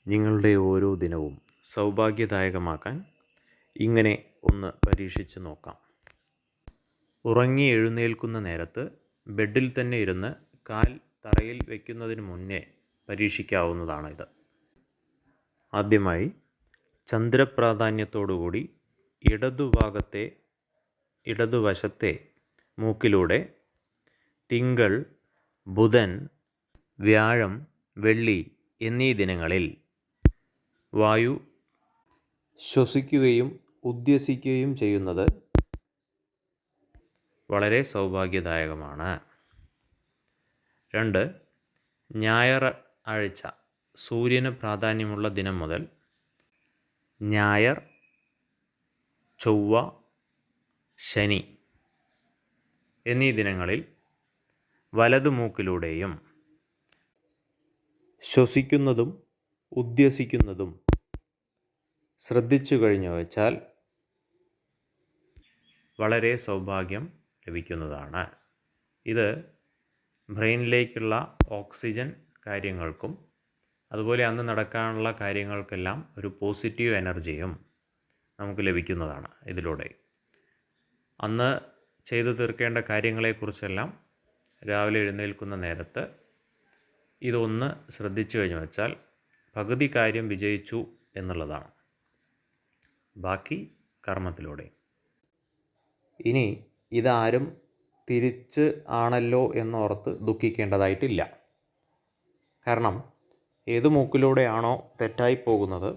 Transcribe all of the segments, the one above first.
നിങ്ങളുടെ ഓരോ ദിനവും സൗഭാഗ്യദായകമാക്കാൻ ഇങ്ങനെ ഒന്ന് പരീക്ഷിച്ച് നോക്കാം. ഉറങ്ങി എഴുന്നേൽക്കുന്ന നേരത്ത് ബെഡിൽ തന്നെ ഇരുന്ന് കാൽ തറയിൽ വയ്ക്കുന്നതിന് മുന്നേ പരീക്ഷിക്കാവുന്നതാണിത്. ആദ്യമായി ചന്ദ്രപ്രാധാന്യത്തോടുകൂടി ഇടതുവശത്തെ മൂക്കിലൂടെ തിങ്കൾ, ബുധൻ, വ്യാഴം, വെള്ളി എന്നീ ദിനങ്ങളിൽ വായു ശ്വസിക്കുകയും ഉദ്വസിക്കുകയും ചെയ്യുന്നത് വളരെ സൗഭാഗ്യദായകമാണ്. 2. ഞായറാഴ്ച സൂര്യന് പ്രാധാന്യമുള്ള ദിനം മുതൽ ഞായർ, ചൊവ്വ, ശനി എന്നീ ദിനങ്ങളിൽ വലതു മൂക്കിലൂടെയും ശ്വസിക്കുന്നതും ഉദ്വസിക്കുന്നതും ശ്രദ്ധിച്ചു കഴിഞ്ഞു വച്ചാൽ വളരെ സൗഭാഗ്യം ലഭിക്കുന്നതാണ്. ഇത് ബ്രെയിനിലേക്കുള്ള ഓക്സിജൻ കാര്യങ്ങൾക്കും അതുപോലെ അന്ന് നടക്കാനുള്ള കാര്യങ്ങൾക്കെല്ലാം ഒരു പോസിറ്റീവ് എനർജിയും നമുക്ക് ലഭിക്കുന്നതാണ്. ഇതിലൂടെ അന്ന് ചെയ്തു തീർക്കേണ്ട കാര്യങ്ങളെക്കുറിച്ചെല്ലാം രാവിലെ എഴുന്നേൽക്കുന്ന നേരത്ത് ഇതൊന്ന് ശ്രദ്ധിച്ചു കഴിഞ്ഞു വെച്ചാൽ പകുതി കാര്യം വിജയിച്ചു എന്നുള്ളതാണ്. ബാക്കി കർമ്മത്തിലൂടെ. ഇനി ഇതാരും തിരിച്ച് ആണല്ലോ എന്നോർത്ത് ദുഃഖിക്കേണ്ടതായിട്ടില്ല. കാരണം ഏത് മൂക്കിലൂടെയാണോ തെറ്റായി പോകുന്നത്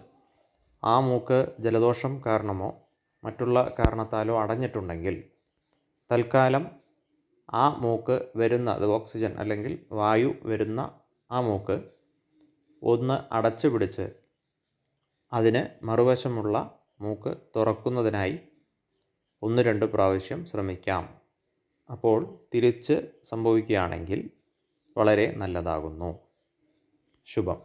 ആ മൂക്ക് ജലദോഷം കാരണമോ മറ്റുള്ള കാരണത്താലോ അടഞ്ഞിട്ടുണ്ടെങ്കിൽ തൽക്കാലം ആ മൂക്ക് വരുന്ന അത് ഓക്സിജൻ അല്ലെങ്കിൽ വായു വരുന്ന ആ മൂക്ക് ഒന്ന് അടച്ചു പിടിച്ച് അതിന് മറുവശമുള്ള മൂക്ക് തുറക്കുന്നതിനായി 1-2 പ്രാവശ്യം ശ്രമിക്കാം. അപ്പോൾ തിരിച്ച് സംഭവിക്കുകയാണെങ്കിൽ വളരെ നല്ലതാകുന്നു. ശുഭം.